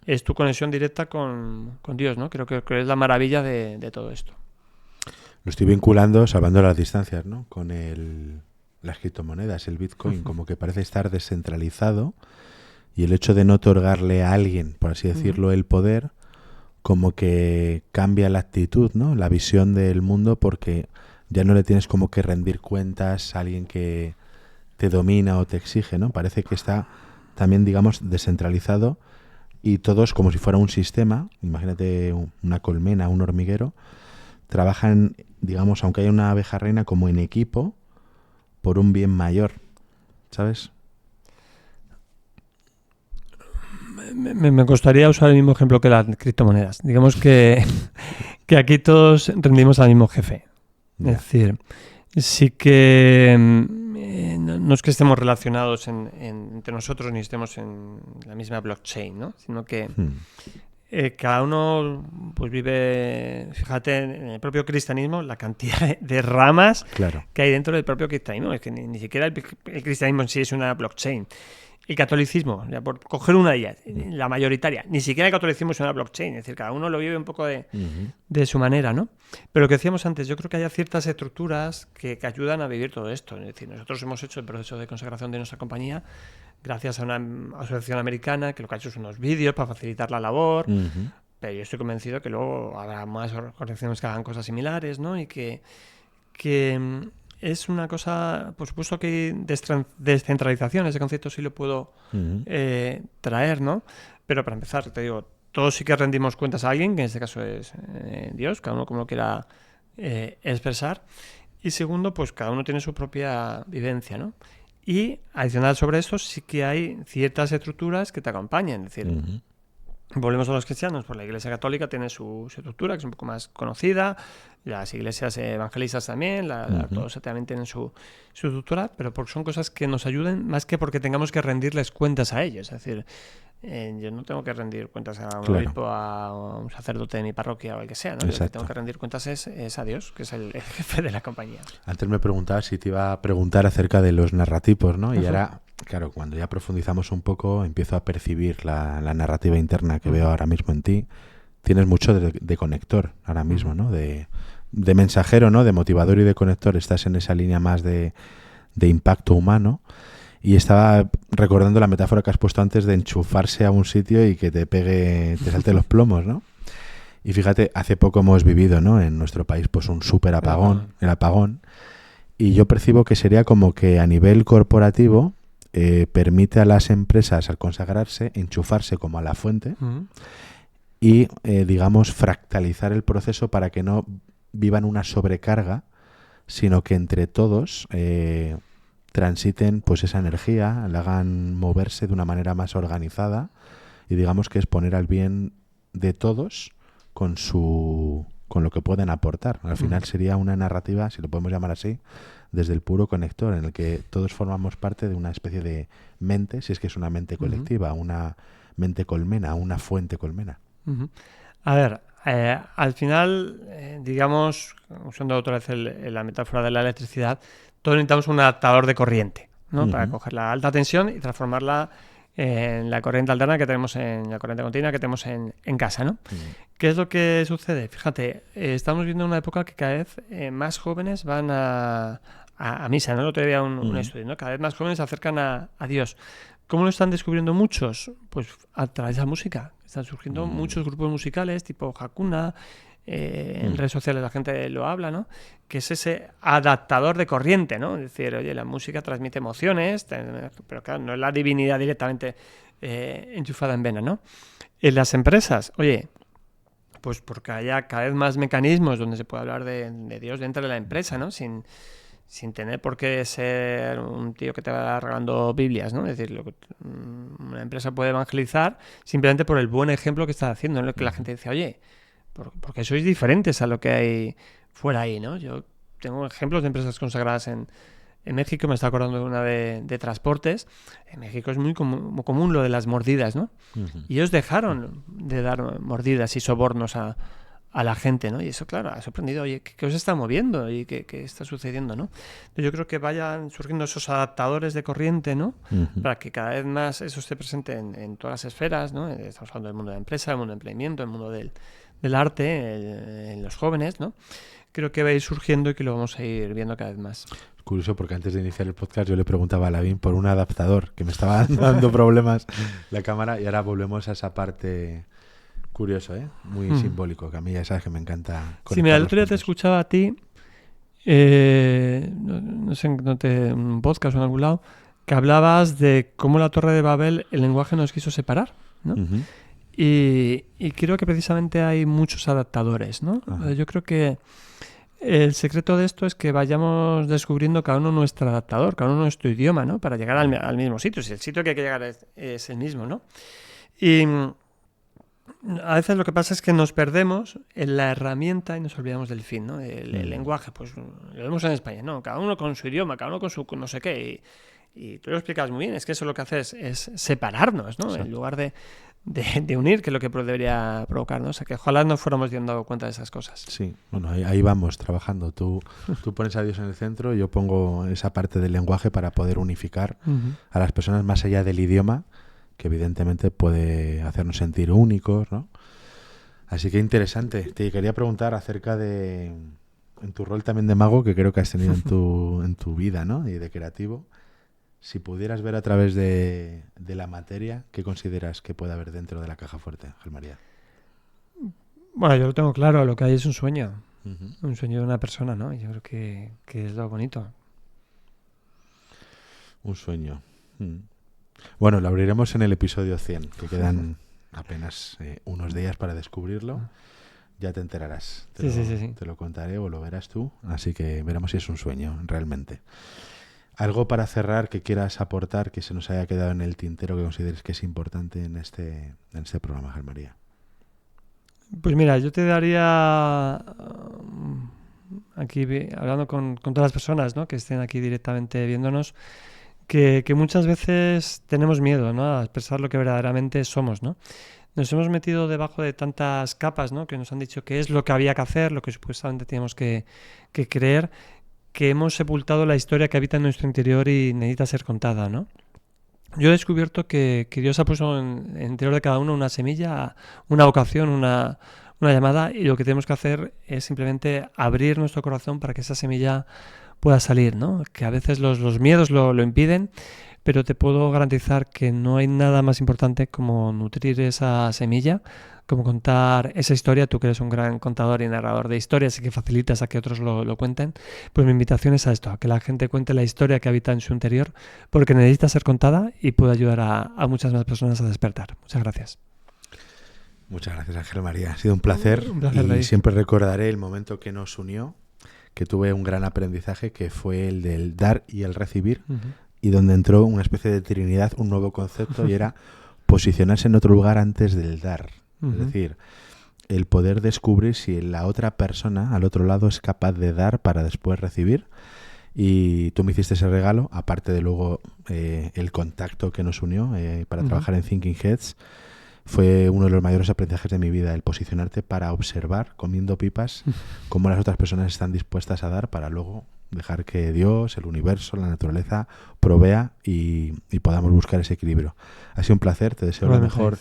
es tu conexión directa con Dios, ¿no? Creo que es la maravilla de todo esto. Lo estoy vinculando, salvando las distancias, ¿no?, con las criptomonedas, el Bitcoin, como que parece estar descentralizado, y el hecho de no otorgarle a alguien, por así decirlo, el poder, como que cambia la actitud, ¿no?, la visión del mundo, porque ya no le tienes como que rendir cuentas a alguien que te domina o te exige, ¿no? Parece que está también, digamos, descentralizado, y todos, como si fuera un sistema, imagínate una colmena, un hormiguero, trabajan, digamos, aunque haya una abeja reina, como en equipo por un bien mayor, ¿sabes? Me gustaría usar el mismo ejemplo que las criptomonedas. Digamos que aquí todos rendimos al mismo jefe. Ya. Es decir, sí que no es que estemos relacionados entre nosotros ni estemos en la misma blockchain, ¿no? Sino que cada uno pues vive, fíjate, en el propio cristianismo, la cantidad de ramas Claro. que hay dentro del propio cristianismo. Es que ni siquiera el cristianismo en sí es una blockchain. El catolicismo, ya por coger una de ellas, la mayoritaria, ni siquiera el catolicismo es una blockchain, es decir, cada uno lo vive un poco de su manera, ¿no? Pero lo que decíamos antes, yo creo que hay ciertas estructuras que ayudan a vivir todo esto. Es decir, nosotros hemos hecho el proceso de consagración de nuestra compañía gracias a una asociación americana que lo que ha hecho son unos vídeos para facilitar la labor, pero yo estoy convencido que luego habrá más organizaciones que hagan cosas similares, ¿no? Y que es una cosa, por supuesto que hay descentralización, ese concepto sí lo puedo traer, ¿no? Pero para empezar, te digo, todos sí que rendimos cuentas a alguien, que en este caso es Dios, cada uno como lo quiera expresar. Y segundo, pues cada uno tiene su propia vivencia, ¿no? Y adicional sobre esto, sí que hay ciertas estructuras que te acompañan, es decir, volvemos a los cristianos, pues la Iglesia Católica tiene su estructura, que es un poco más conocida, las iglesias evangelistas también, todos también tienen su estructura, pero porque son cosas que nos ayuden más que porque tengamos que rendirles cuentas a ellos. Es decir, yo no tengo que rendir cuentas a un obispo, a un sacerdote de mi parroquia o el que sea, ¿no? Yo lo que tengo que rendir cuentas es a Dios, que es el jefe de la compañía. Antes me preguntabas si te iba a preguntar acerca de los narratipos, ¿no? Y ahora, claro, cuando ya profundizamos un poco, empiezo a percibir la narrativa interna que veo ahora mismo en ti. Tienes mucho de conector ahora mismo, ¿no? De mensajero, ¿no? De motivador y de conector. Estás en esa línea más de impacto humano. Y estaba recordando la metáfora que has puesto antes de enchufarse a un sitio y que te salte los plomos, ¿no? Y fíjate, hace poco hemos vivido, ¿no? En nuestro país, pues un súper apagón, el apagón. Y yo percibo que sería como que a nivel corporativo permite a las empresas, al consagrarse, enchufarse como a la fuente y, digamos, fractalizar el proceso para que no vivan una sobrecarga, sino que entre todos transiten pues esa energía, la hagan moverse de una manera más organizada y digamos que es poner al bien de todos con lo que pueden aportar. Al final sería una narrativa, si lo podemos llamar así, desde el puro conector, en el que todos formamos parte de una especie de mente, si es que es una mente colectiva, una mente colmena, una fuente colmena. A ver, al final, digamos, usando otra vez la metáfora de la electricidad, todos necesitamos un adaptador de corriente, ¿no? Para coger la alta tensión y transformarla en la corriente alterna que tenemos, en la corriente continua que tenemos en casa, ¿no? ¿Qué es lo que sucede? Fíjate, estamos viendo una época que cada vez más jóvenes van a misa, ¿no? El otro día un estudio, ¿no? Cada vez más jóvenes se acercan a Dios. ¿Cómo lo están descubriendo muchos? Pues a través de la música. Están surgiendo muchos grupos musicales tipo Hakuna, en redes sociales la gente lo habla, ¿no? Que es ese adaptador de corriente, ¿no? Es decir, oye, la música transmite emociones, pero claro, no es la divinidad directamente enchufada en vena, ¿no? En las empresas, oye, pues porque haya cada vez más mecanismos donde se puede hablar de Dios dentro de la empresa, ¿no? Sin tener por qué ser un tío que te va regalando Biblias, ¿no? Es decir, una empresa puede evangelizar simplemente por el buen ejemplo que está haciendo, ¿no? Que la gente dice, oye, porque sois diferentes a lo que hay fuera ahí, ¿no? Yo tengo ejemplos de empresas consagradas en México, me está acordando de una de transportes. En México es muy común lo de las mordidas, ¿no? Y ellos dejaron de dar mordidas y sobornos a la gente, ¿no? Y eso, claro, ha sorprendido, oye, ¿qué os está moviendo? ¿Y qué está sucediendo, no? Yo creo que vayan surgiendo esos adaptadores de corriente, ¿no? Para que cada vez más eso esté presente en todas las esferas, ¿no? Estamos hablando del mundo de la empresa, del mundo del emprendimiento, del mundo del arte, en los jóvenes, ¿no? Creo que va a ir surgiendo y que lo vamos a ir viendo cada vez más. Es curioso porque antes de iniciar el podcast yo le preguntaba a Lavín por un adaptador que me estaba dando problemas la cámara y ahora volvemos a esa parte. Curioso, ¿eh? Muy simbólico, que a mí ya sabes que me encanta. Sí, mira, el otro día te escuchaba a ti, no sé, en un podcast o en algún lado, que hablabas de cómo la Torre de Babel, el lenguaje nos quiso separar, ¿no? y creo que precisamente hay muchos adaptadores, ¿no? Ajá. Yo creo que el secreto de esto es que vayamos descubriendo cada uno nuestro adaptador, cada uno nuestro idioma, ¿no? Para llegar al mismo sitio. Si el sitio que hay que llegar es el mismo, ¿no? Y a veces lo que pasa es que nos perdemos en la herramienta y nos olvidamos del fin, ¿no? El lenguaje, pues lo vemos en España, ¿no? Cada uno con su idioma, cada uno con su no sé qué. Y tú lo explicas muy bien, es que eso lo que hace es separarnos, ¿no? Exacto. En lugar de unir, que es lo que debería provocarnos. O sea, que ojalá nos fuéramos dando cuenta de esas cosas. Sí, bueno, ahí vamos trabajando. Tú pones a Dios en el centro, yo pongo esa parte del lenguaje para poder unificar a las personas más allá del idioma, que evidentemente puede hacernos sentir únicos, ¿no? Así que interesante. Te quería preguntar acerca de, en tu rol también de mago, que creo que has tenido en tu vida, ¿no? Y de creativo. Si pudieras ver a través de la materia, ¿qué consideras que puede haber dentro de la caja fuerte, Ángel María? Bueno, yo lo tengo claro, lo que hay es un sueño. Uh-huh. Un sueño de una persona, ¿no? Yo creo que es lo bonito. Un sueño. Bueno, lo abriremos en el episodio 100, que quedan apenas unos días para descubrirlo. Ya te enterarás. Te lo contaré o lo verás tú. Así que veremos si es un sueño realmente. ¿Algo para cerrar que quieras aportar que se nos haya quedado en el tintero que consideres que es importante en este programa, Ángel María? Pues mira, yo te daría, aquí hablando con todas las personas, ¿no? Que estén aquí directamente viéndonos, que muchas veces tenemos miedo, ¿no? A expresar lo que verdaderamente somos, ¿no? Nos hemos metido debajo de tantas capas, ¿no? Que nos han dicho qué es lo que había que hacer, lo que supuestamente teníamos que creer, que hemos sepultado la historia que habita en nuestro interior y necesita ser contada, ¿no? Yo he descubierto que Dios ha puesto en el interior de cada uno una semilla, una vocación, una llamada, y lo que tenemos que hacer es simplemente abrir nuestro corazón para que esa semilla pueda salir, ¿no? Que a veces los miedos lo impiden, pero te puedo garantizar que no hay nada más importante como nutrir esa semilla, como contar esa historia. Tú que eres un gran contador y narrador de historias y que facilitas a que otros lo cuenten, pues mi invitación es a esto, a que la gente cuente la historia que habita en su interior, porque necesita ser contada y puede ayudar a muchas más personas a despertar. Muchas gracias. Muchas gracias, Ángel María. Ha sido un placer, David. Y siempre recordaré el momento que nos unió, que tuve un gran aprendizaje, que fue el del dar y el recibir, y donde entró una especie de trinidad, un nuevo concepto, y era posicionarse en otro lugar antes del dar. Es decir, el poder descubrir si la otra persona al otro lado es capaz de dar para después recibir. Y tú me hiciste ese regalo, aparte de luego el contacto que nos unió para trabajar en Thinking Heads. Fue uno de los mayores aprendizajes de mi vida, el posicionarte para observar, comiendo pipas, cómo las otras personas están dispuestas a dar para luego dejar que Dios, el universo, la naturaleza provea y podamos buscar ese equilibrio. Ha sido un placer, te deseo lo mejor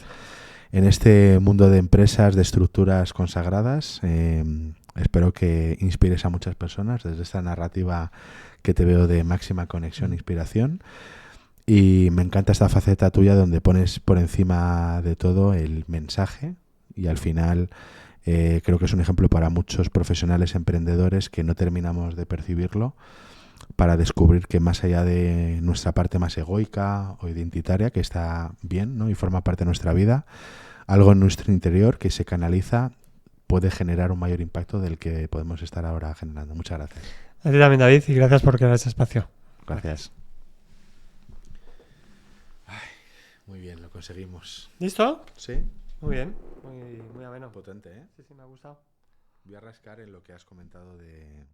en este mundo de empresas, de estructuras consagradas. Espero que inspires a muchas personas desde esta narrativa que te veo de máxima conexión e inspiración. Y me encanta esta faceta tuya donde pones por encima de todo el mensaje y al final creo que es un ejemplo para muchos profesionales emprendedores que no terminamos de percibirlo, para descubrir que más allá de nuestra parte más egoica o identitaria, que está bien, ¿no? Y forma parte de nuestra vida, algo en nuestro interior que se canaliza puede generar un mayor impacto del que podemos estar ahora generando. Muchas gracias. A ti también, David, y gracias por crear este espacio. Gracias. Muy bien, lo conseguimos. ¿Listo? Sí. Muy bien, muy ameno. Potente, ¿eh? Sí, me ha gustado. Voy a rascar en lo que has comentado de